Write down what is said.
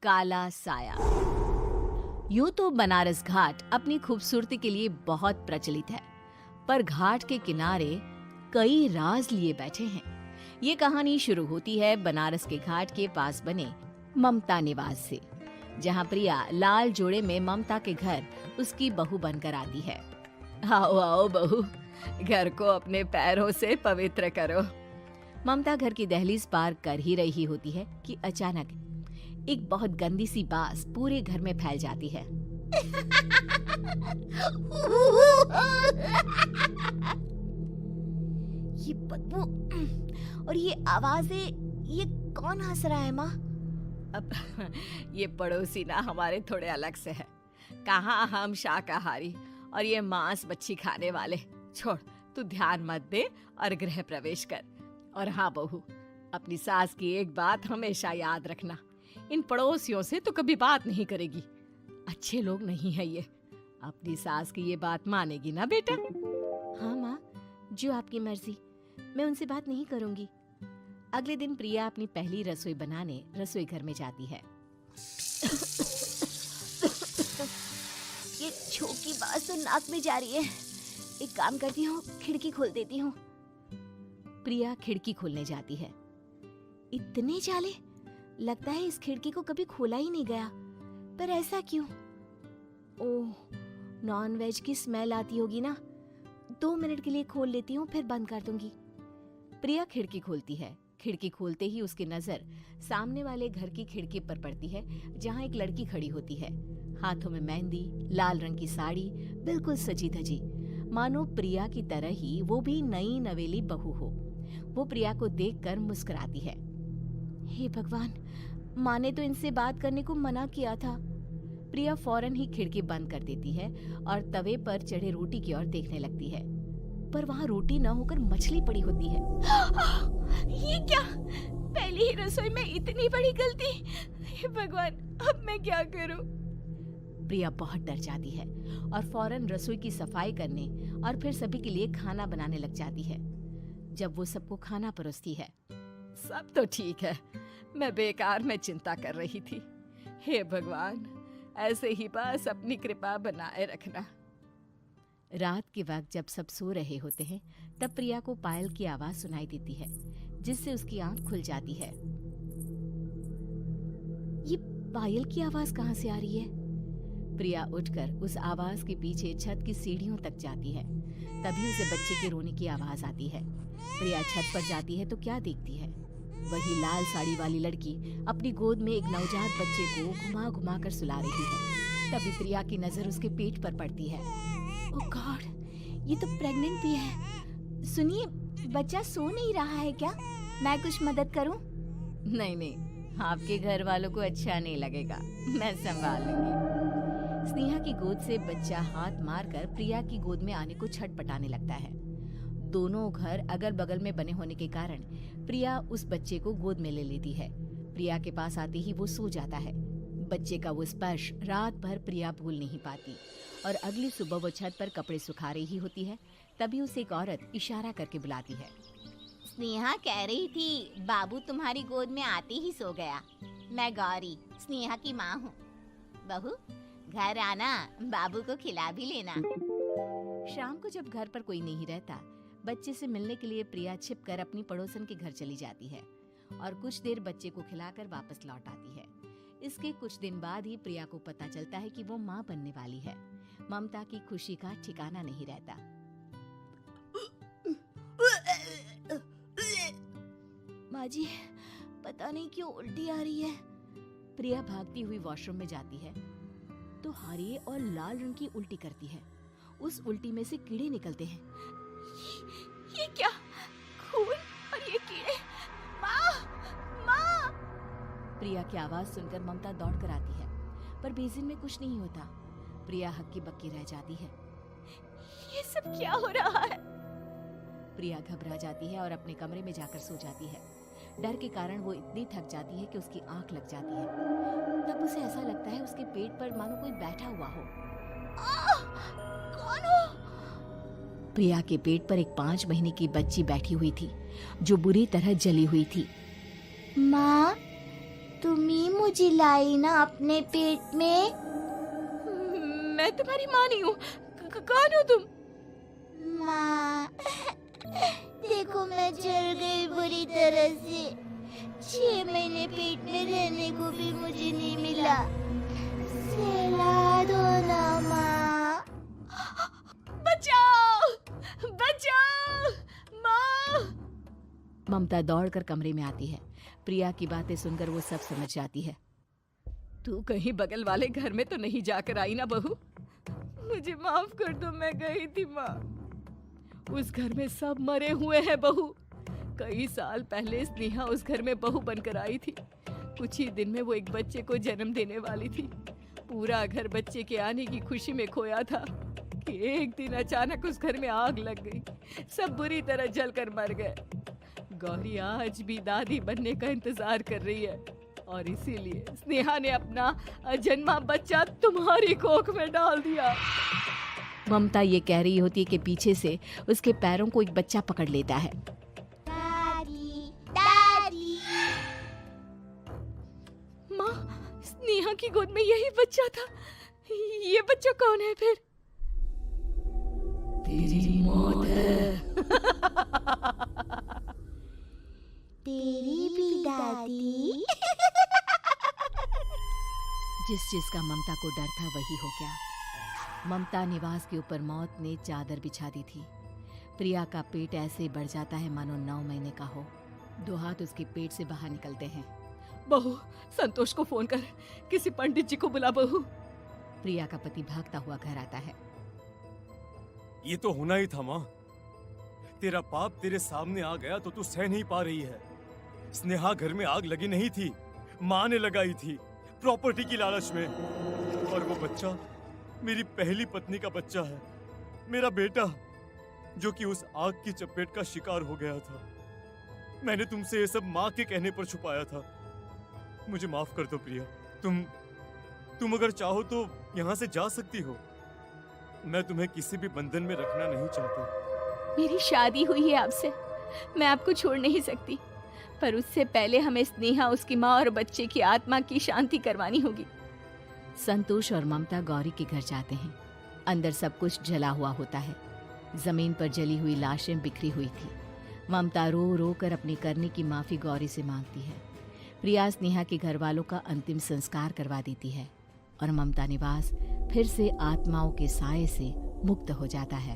काला साया। यूं तो बनारस घाट अपनी खूबसूरती के लिए बहुत प्रचलित है, पर घाट के किनारे कई राज लिए बैठे हैं। ये कहानी शुरू होती है बनारस के घाट के पास बने ममता निवास से, जहाँ प्रिया लाल जोड़े में ममता के घर उसकी बहू बनकर आती है। आओ आओ बहू, घर को अपने पैरों से पवित्र करो। ममता घर की दहलीज पार कर ही रही होती है कि अचानक एक बहुत गंदी सी बास पूरे घर में फैल जाती है। ये बदबू और ये आवाजें, ये कौन हंस रहा है माँ? अब ये पड़ोसी ना हमारे थोड़े अलग से है। कहाँ हम शाकाहारी और ये मांस मच्छी खाने वाले। छोड़, तू ध्यान मत दे और गृह प्रवेश कर। और हाँ बहू, अपनी सास की एक बात हमेशा याद रखना, इन पड़ोसियों से तो कभी बात नहीं करेगी। अच्छे लोग नहीं है ये। अपनी सास की ये बात मानेगी ना बेटा? हाँ माँ, जो आपकी मर्जी, मैं उनसे बात नहीं करूंगी। अगले दिन प्रिया अपनी पहली रसोई बनाने रसोई घर में जाती है। ये छोकी बात तो नाक में जा रही है। एक काम करती हूँ, खिड़की खोल देती हूँ। प्रिया खिड़की खोलने जाती है। इतने जाले, लगता है इस खिड़की को कभी खोला ही नहीं गया। पर ऐसा क्यों? ओह, नॉन वेज की स्मेल आती होगी ना। 2 मिनट के लिए खोल लेती हूँ, फिर बंद कर दूंगी। प्रिया खिड़की खोलती है। खिड़की खोलते ही उसकी नजर सामने वाले घर की खिड़की पर पड़ती है, जहाँ एक लड़की खड़ी होती है। हाथों में मेहंदी, लाल रंग की साड़ी, बिल्कुल सजी धजी, मानो प्रिया की तरह ही वो भी नई नवेली बहू हो। वो प्रिया को देखकर मुस्कुराती है। हे भगवान, माँ ने तो इनसे बात करने को मना किया था। प्रिया फौरन ही खिड़की बंद कर देती है और तवे पर चढ़े रोटी की ओर देखने लगती है, पर वहाँ रोटी न होकर मछली पड़ी होती है। ये क्या? पहली ही रसोई में इतनी बड़ी गलती! हे भगवान, अब मैं क्या करूं? प्रिया बहुत डर जाती है और फौरन रसोई की सफाई करने और फिर सभी के लिए खाना बनाने लग जाती है। जब वो सबको खाना परोसती है, सब तो ठीक है, मैं बेकार में चिंता कर रही थी। हे भगवान, ऐसे ही बस अपनी कृपा बनाए रखना। रात के वक्त जब सब सो रहे होते हैं, तब प्रिया को पायल की आवाज सुनाई देती है, जिससे उसकी आंख खुल जाती है। ये पायल की आवाज कहाँ से आ रही है? प्रिया उठकर उस आवाज के पीछे छत की सीढ़ियों तक जाती है। तभी उसे बच्चे के रोने की आवाज आती है। प्रिया छत पर जाती है तो क्या देखती है? वही लाल साड़ी वाली लड़की अपनी गोद में एक नवजात बच्चे को घुमा घुमा कर सुला रही है। तभी प्रिया की नजर उसके पेट पर पड़ती है। ओह गॉड, ये तो प्रेग्नेंट भी है। सुनिए, बच्चा सो नहीं रहा है क्या? मैं कुछ मदद करूं? नहीं नहीं, आपके घर वालों को अच्छा नहीं लगेगा, मैं संभाल लूंगी। स्नेहा की गोद से बच्चा हाथ मारकर प्रिया की गोद में आने को छटपटाने लगता है। दोनों घर अगल बगल में बने होने के कारण प्रिया उस बच्चे को गोद में ले लेती है। प्रिया के पास आते ही वो सो जाता है। बच्चे का वो स्पर्श रात भर प्रिया भूल नहीं पाती और अगली सुबह वो छत पर कपड़े सुखा रही होती है। तभी उसे एक औरत इशारा करके बुलाती है। स्नेहा कह रही थी बाबू तुम्हारी गोद में आते ही सो गया। मैं गौरी, स्नेहा की माँ हूँ। बहू, घर आना, बाबू को खिला भी लेना। शाम को जब घर पर कोई नहीं रहता, बच्चे से मिलने के लिए प्रिया छिपकर अपनी पड़ोसन के घर चली जाती है और कुछ देर बच्चे को खिलाकर वापस लौट आती है। इसके कुछ दिन बाद ही प्रिया को पता चलता है कि वो माँ बनने वाली है। ममता की खुशी का ठिकाना नहीं रहता। माँ जी, पता नहीं क्यों उल्टी आ रही है। प्रिया भागती हुई वॉशरूम में जाती है तो हरे और लाल रंग की उल्टी करती है। उस उल्टी में से कीड़े निकलते हैं। ये क्या? खून और ये कीड़े! माँ! माँ! प्रिया की आवाज सुनकर ममता दौड़ कर आती है, पर बेसिन में कुछ नहीं होता। प्रिया हक्की बक्की रह जाती है। ये सब क्या हो रहा है? प्रिया घबरा जाती है और अपने कमरे में जाकर सो जाती है। डर के कारण वो इतनी थक जाती है कि उसकी आंख लग जाती है। तब उसे ऐसा लगता है उसके पेट पर मानो कोई बैठा हुआ हो। कौन हो? प्रिया के पेट पर एक 5 महीने की बच्ची बैठी हुई थी, जो बुरी तरह जली हुई थी। माँ, तुम ही मुझे लाई ना अपने पेट में। मैं तुम्हारी माँ नहीं हूँ। कौन हो तुम? माँ, देखो मैं जल गई बुरी तरह से। 6 महीने पेट में रहने को भी मुझे नहीं मिला। सहला दो ना माँ। बचाओ, बचाओ, माँ। ममता दौड़कर कमरे में आती है। प्रिया की बातें सुनकर वो सब समझ जाती है। तू कहीं बगल वाले घर में तो नहीं जाकर आई ना बहू? मुझे माफ कर दो, मैं गई थी माँ। उस घर में सब मरे हुए हैं बहू। कई साल पहले स्नेहा उस घर में बहू बनकर आई थी। कुछ ही दिन में वो एक बच्चे को जन्म देने वाली थी। पूरा घर बच्चे के आने की खुशी में खोया था कि एक दिन अचानक उस घर में आग लग गई। सब बुरी तरह जलकर मर गए। गौरी आज भी दादी बनने का इंतजार कर रही है और इसीलिए स्नेहा ने अपना अजन्मा बच्चा तुम्हारी कोख में डाल दिया। ममता ये कह रही होती है कि पीछे से उसके पैरों को एक बच्चा पकड़ लेता है। दादी, दादी। माँ, स्नेहा की गोद में यही बच्चा था। ये बच्चा कौन है फिर? तेरी मौत है। तेरी भी दादी। जिस चीज का ममता को डर था वही हो गया। ममता निवास के ऊपर मौत ने चादर बिछा दी थी। प्रिया का पेट ऐसे बढ़ जाता है मानो 9 महीने का हो। 2 हाथ उसके पेट से बाहर निकलते हैं। बहू, संतोष को फोन कर, किसी पंडित जी को बुला बहू। प्रिया का पति भागता हुआ घर आता है। ये तो होना ही था माँ। तेरा पाप तेरे सामने आ गया तो तू सह नहीं पा रही है। स्नेहा घर में आग लगी नहीं थी, माँ ने लगाई थी, प्रॉपर्टी की लालच में। और वो बच्चा मेरी पहली पत्नी का बच्चा है, मेरा बेटा, जो कि उस आग की चपेट का शिकार हो गया था। मैंने तुमसे ये सब माँ के कहने पर छुपाया था। मुझे माफ कर दो प्रिया। तुम अगर चाहो तो यहाँ से जा सकती हो। मैं तुम्हें किसी भी बंधन में रखना नहीं चाहता। मेरी शादी हुई है आपसे, मैं आपको छोड़ नहीं सकती, पर उससे पहले हमें स्नेहा, उसकी माँ और बच्चे की आत्मा की शांति करवानी होगी। संतोष और ममता गौरी के घर जाते हैं। अंदर सब कुछ जला हुआ होता है। जमीन पर जली हुई लाशें बिखरी हुई थी। ममता रो रो कर अपनी करने की माफी गौरी से मांगती है। प्रिया स्नेहा के घर वालों का अंतिम संस्कार करवा देती है और ममता निवास फिर से आत्माओं के साए से मुक्त हो जाता है।